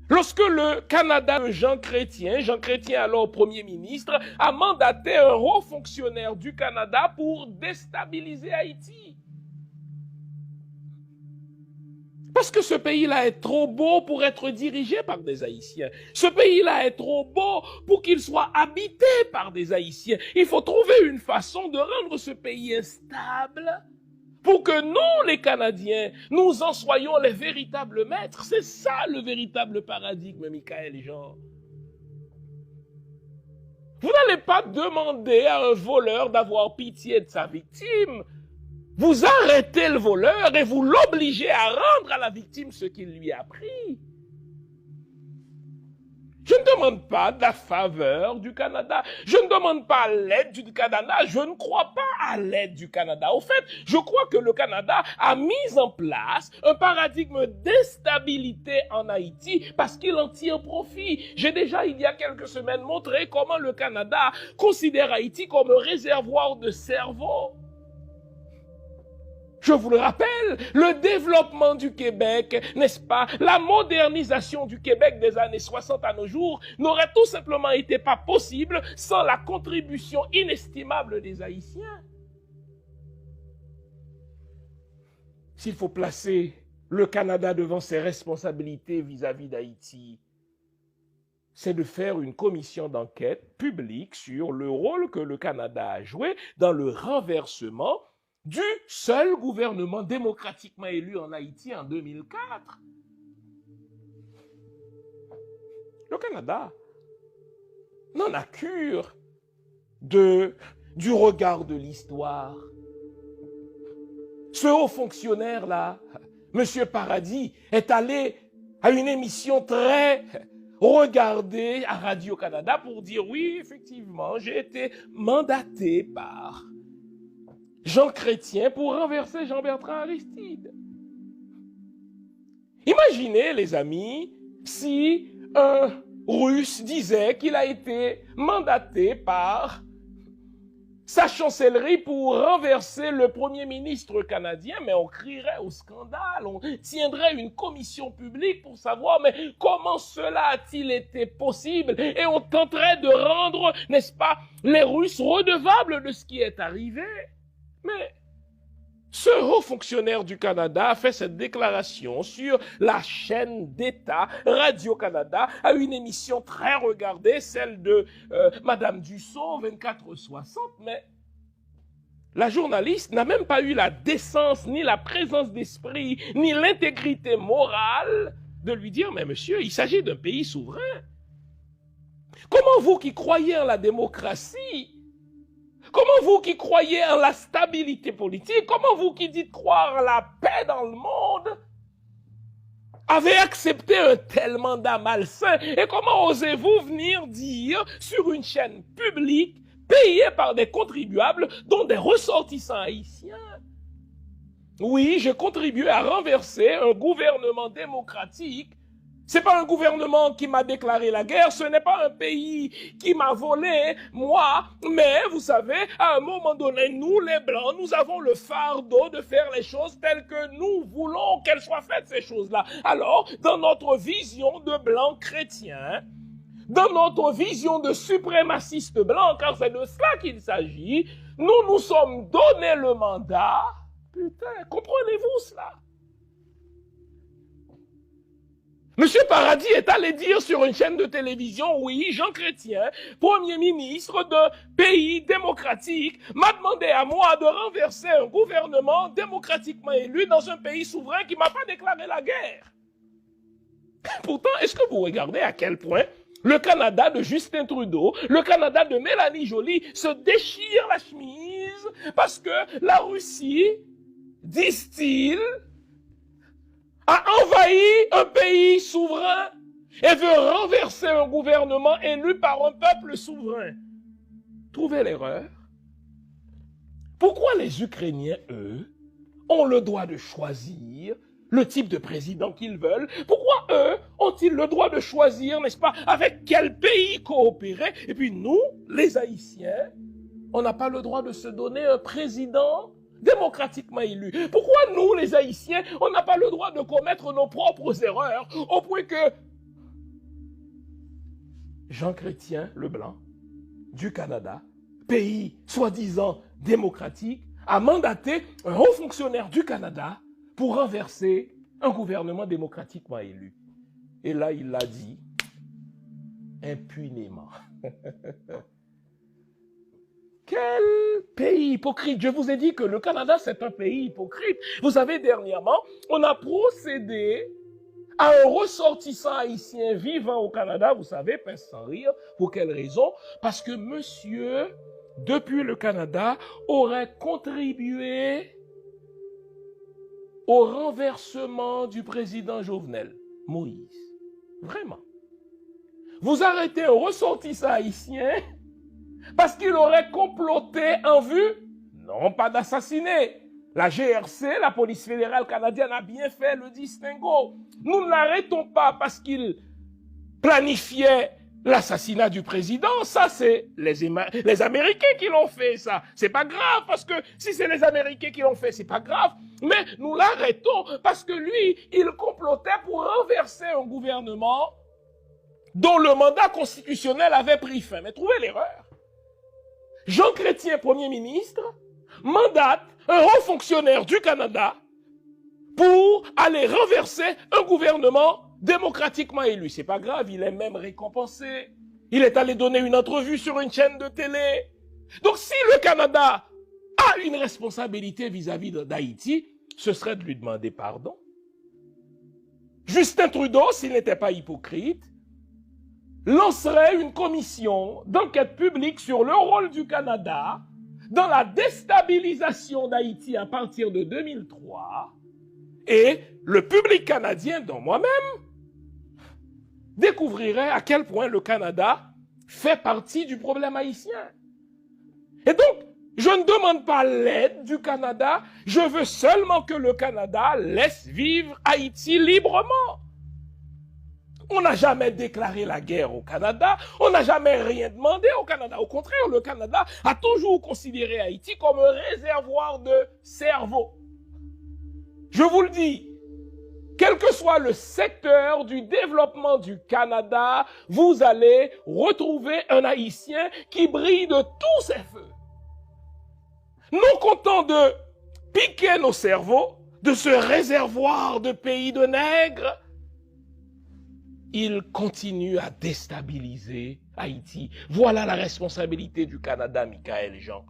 Lorsque le Canada de Jean Chrétien alors Premier ministre, a mandaté un haut fonctionnaire du Canada pour déstabiliser Haïti. Parce que ce pays-là est trop beau pour être dirigé par des Haïtiens. Ce pays-là est trop beau pour qu'il soit habité par des Haïtiens. Il faut trouver une façon de rendre ce pays instable pour que nous, les Canadiens, nous en soyons les véritables maîtres. C'est ça le véritable paradigme, Michael Jean. Vous n'allez pas demander à un voleur d'avoir pitié de sa victime. Vous arrêtez le voleur et vous l'obligez à rendre à la victime ce qu'il lui a pris. Je ne demande pas de la faveur du Canada. Je ne demande pas l'aide du Canada. Je ne crois pas à l'aide du Canada. Au fait, je crois que le Canada a mis en place un paradigme d'instabilité en Haïti parce qu'il en tire profit. J'ai déjà, il y a quelques semaines, montré comment le Canada considère Haïti comme un réservoir de cerveau. Je vous le rappelle, le développement du Québec, n'est-ce pas, la modernisation du Québec des années 60 à nos jours n'aurait tout simplement été pas possible sans la contribution inestimable des Haïtiens. S'il faut placer le Canada devant ses responsabilités vis-à-vis d'Haïti, c'est de faire une commission d'enquête publique sur le rôle que le Canada a joué dans le renversement du seul gouvernement démocratiquement élu en Haïti en 2004. Le Canada n'en a cure du regard de l'histoire. Ce haut fonctionnaire-là, M. Paradis, est allé à une émission très regardée à Radio-Canada pour dire « Oui, effectivement, j'ai été mandaté par Jean Chrétien pour renverser Jean-Bertrand Aristide. » Imaginez, les amis, si un Russe disait qu'il a été mandaté par sa chancellerie pour renverser le Premier ministre canadien, mais on crierait au scandale, on tiendrait une commission publique pour savoir mais comment cela a-t-il été possible et on tenterait de rendre, n'est-ce pas, les Russes redevables de ce qui est arrivé. Mais ce haut fonctionnaire du Canada a fait cette déclaration sur la chaîne d'État Radio-Canada à une émission très regardée, celle de Madame Dussault, 24/60, mais la journaliste n'a même pas eu la décence, ni la présence d'esprit, ni l'intégrité morale de lui dire « Mais monsieur, il s'agit d'un pays souverain. Comment vous qui croyez en la démocratie, comment vous qui croyez en la stabilité politique, comment vous qui dites croire en la paix dans le monde, avez accepté un tel mandat malsain et comment osez-vous venir dire sur une chaîne publique payée par des contribuables dont des ressortissants haïtiens? Oui, j'ai contribué à renverser un gouvernement démocratique. C'est pas un gouvernement qui m'a déclaré la guerre, ce n'est pas un pays qui m'a volé, moi, mais vous savez, à un moment donné, nous les Blancs, nous avons le fardeau de faire les choses telles que nous voulons qu'elles soient faites, ces choses-là. Alors, dans notre vision de Blancs chrétiens, dans notre vision de suprémacistes blancs, car c'est de cela qu'il s'agit, nous nous sommes donné le mandat. Putain, comprenez-vous cela? Monsieur Paradis est allé dire sur une chaîne de télévision, oui, Jean Chrétien, Premier ministre de pays démocratique, m'a demandé à moi de renverser un gouvernement démocratiquement élu dans un pays souverain qui m'a pas déclaré la guerre. Pourtant, est-ce que vous regardez à quel point le Canada de Justin Trudeau, le Canada de Mélanie Joly se déchire la chemise parce que la Russie, disent-ils, a envahi un pays souverain et veut renverser un gouvernement élu par un peuple souverain. Trouvez l'erreur. Pourquoi les Ukrainiens, eux, ont le droit de choisir le type de président qu'ils veulent? Pourquoi eux ont-ils le droit de choisir, n'est-ce pas, avec quel pays coopérer? Et puis nous, les Haïtiens, on n'a pas le droit de se donner un président démocratiquement élu. Pourquoi nous, les Haïtiens, on n'a pas le droit de commettre nos propres erreurs au point que Jean Chrétien Leblanc, du Canada, pays soi-disant démocratique, a mandaté un haut fonctionnaire du Canada pour renverser un gouvernement démocratiquement élu. Et là, il l'a dit impunément. Quel pays hypocrite! Je vous ai dit que le Canada, c'est un pays hypocrite. Vous savez, dernièrement, on a procédé à un ressortissant haïtien vivant au Canada, vous savez, pince sans rire. Pour quelle raison? Parce que monsieur, depuis le Canada, aurait contribué au renversement du président Jovenel Moïse. Vraiment. Vous arrêtez un ressortissant haïtien parce qu'il aurait comploté en vue, non pas d'assassiner. La GRC, la police fédérale canadienne, a bien fait le distinguo. Nous ne l'arrêtons pas parce qu'il planifiait l'assassinat du président. Ça, c'est les Américains qui l'ont fait, ça. C'est pas grave, parce que si c'est les Américains qui l'ont fait, c'est pas grave. Mais nous l'arrêtons parce que lui, il complotait pour renverser un gouvernement dont le mandat constitutionnel avait pris fin. Mais trouvez l'erreur. Jean Chrétien, Premier ministre, mandate un haut fonctionnaire du Canada pour aller renverser un gouvernement démocratiquement élu. C'est pas grave, il est même récompensé. Il est allé donner une entrevue sur une chaîne de télé. Donc si le Canada a une responsabilité vis-à-vis d'Haïti, ce serait de lui demander pardon. Justin Trudeau, s'il n'était pas hypocrite, lancerait une commission d'enquête publique sur le rôle du Canada dans la déstabilisation d'Haïti à partir de 2003, et le public canadien, dont moi-même, découvrirait à quel point le Canada fait partie du problème haïtien. Et donc, je ne demande pas l'aide du Canada, je veux seulement que le Canada laisse vivre Haïti librement. On n'a jamais déclaré la guerre au Canada, on n'a jamais rien demandé au Canada. Au contraire, le Canada a toujours considéré Haïti comme un réservoir de cerveau. Je vous le dis, quel que soit le secteur du développement du Canada, vous allez retrouver un Haïtien qui brille de tous ses feux. Non content de piquer nos cerveaux de ce réservoir de pays de nègres, il continue à déstabiliser Haïti. Voilà la responsabilité du Canada, Michaël Jean.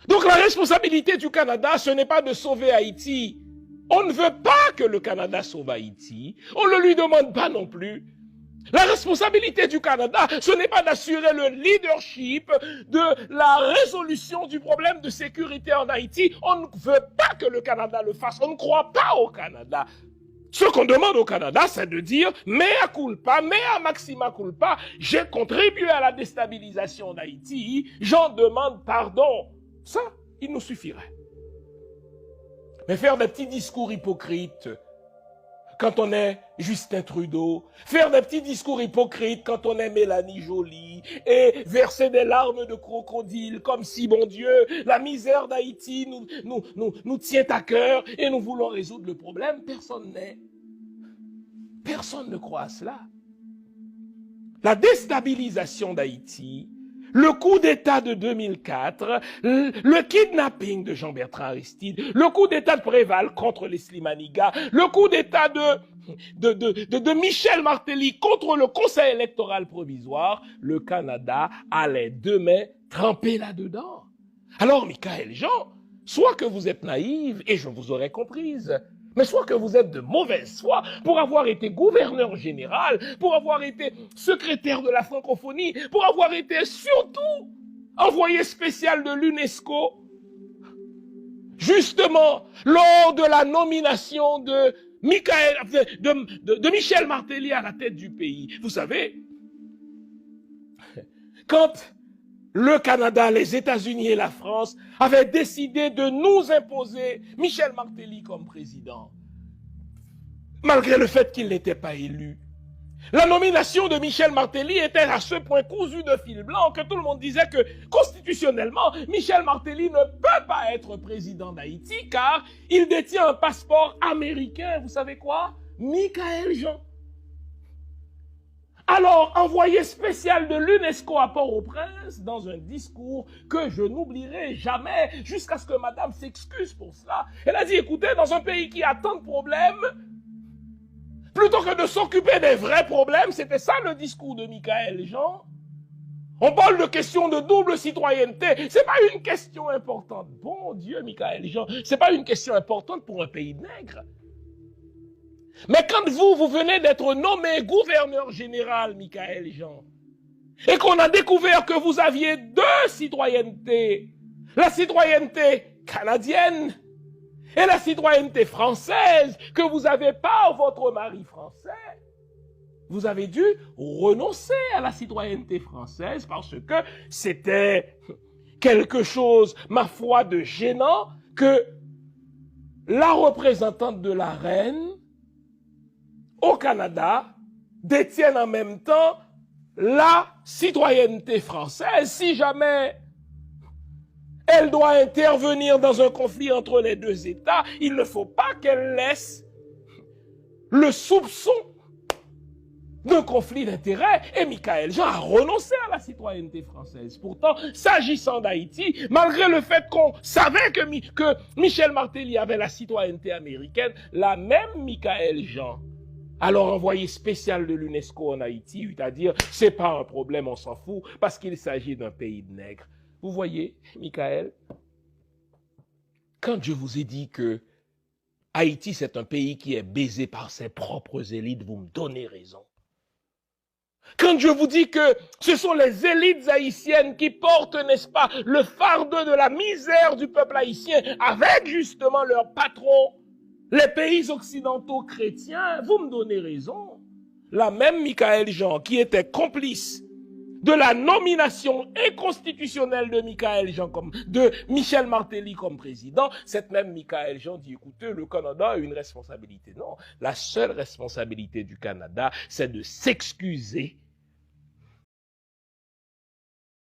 Donc la responsabilité du Canada, ce n'est pas de sauver Haïti. On ne veut pas que le Canada sauve Haïti. On ne lui demande pas non plus. La responsabilité du Canada, ce n'est pas d'assurer le leadership de la résolution du problème de sécurité en Haïti. On ne veut pas que le Canada le fasse. On ne croit pas au Canada. Ce qu'on demande au Canada, c'est de dire « mea culpa, mea maxima culpa, j'ai contribué à la déstabilisation d'Haïti, j'en demande pardon ». Ça, il nous suffirait. Mais faire des petits discours hypocrites quand on est Justin Trudeau, faire des petits discours hypocrites quand on est Mélanie Joly, et verser des larmes de crocodile comme si, bon Dieu, la misère d'Haïti nous tient à cœur et nous voulons résoudre le problème, personne ne croit à cela. La déstabilisation d'Haïti, le coup d'État de 2004, le kidnapping de Jean-Bertrand Aristide, le coup d'État de Préval contre les Slimaniga, le coup d'État de Michel Martelly contre le Conseil électoral provisoire, le Canada a les deux mains trempées là-dedans. Alors, Michaël Jean, soit que vous êtes naïve, et je vous aurais comprise, mais soit que vous êtes de mauvaise foi pour avoir été gouverneur général, pour avoir été secrétaire de la francophonie, pour avoir été surtout envoyé spécial de l'UNESCO. Justement, lors de la nomination de Michel Martelly à la tête du pays. Vous savez, quand le Canada, les États-Unis et la France avaient décidé de nous imposer Michel Martelly comme président, malgré le fait qu'il n'était pas élu. La nomination de Michel Martelly était à ce point cousue de fil blanc que tout le monde disait que constitutionnellement, Michel Martelly ne peut pas être président d'Haïti car il détient un passeport américain. Vous savez quoi? Michaël Jean. Alors, envoyé spécial de l'UNESCO à Port-au-Prince, dans un discours que je n'oublierai jamais, jusqu'à ce que madame s'excuse pour cela. Elle a dit, écoutez, dans un pays qui a tant de problèmes, plutôt que de s'occuper des vrais problèmes, c'était ça le discours de Michaël Jean. On parle de question de double citoyenneté. C'est pas une question importante. Bon Dieu, Michaël Jean, c'est pas une question importante pour un pays nègre. Mais quand vous venez d'être nommé gouverneur général, Michaël Jean, et qu'on a découvert que vous aviez deux citoyennetés, la citoyenneté canadienne et la citoyenneté française, que vous n'avez pas votre mari français, vous avez dû renoncer à la citoyenneté française parce que c'était quelque chose, ma foi, de gênant que la représentante de la reine au Canada détienne en même temps la citoyenneté française. Si jamais elle doit intervenir dans un conflit entre les deux États, il ne faut pas qu'elle laisse le soupçon d'un conflit d'intérêts. Et Michaël Jean a renoncé à la citoyenneté française. Pourtant, s'agissant d'Haïti, malgré le fait qu'on savait que Michel Martelly avait la citoyenneté américaine, la même Michaël Jean, alors envoyé spécial de l'UNESCO en Haïti, c'est-à-dire, c'est pas un problème, on s'en fout, parce qu'il s'agit d'un pays de nègres. Vous voyez, Michaël, quand je vous ai dit que Haïti, c'est un pays qui est baisé par ses propres élites, vous me donnez raison. Quand je vous dis que ce sont les élites haïtiennes qui portent, n'est-ce pas, le fardeau de la misère du peuple haïtien avec justement leur patron, les pays occidentaux chrétiens, vous me donnez raison. La même Michaël Jean qui était complice de la nomination inconstitutionnelle de de Michel Martelly comme président, cette même Michaël Jean dit, écoutez, le Canada a une responsabilité. Non, la seule responsabilité du Canada, c'est de s'excuser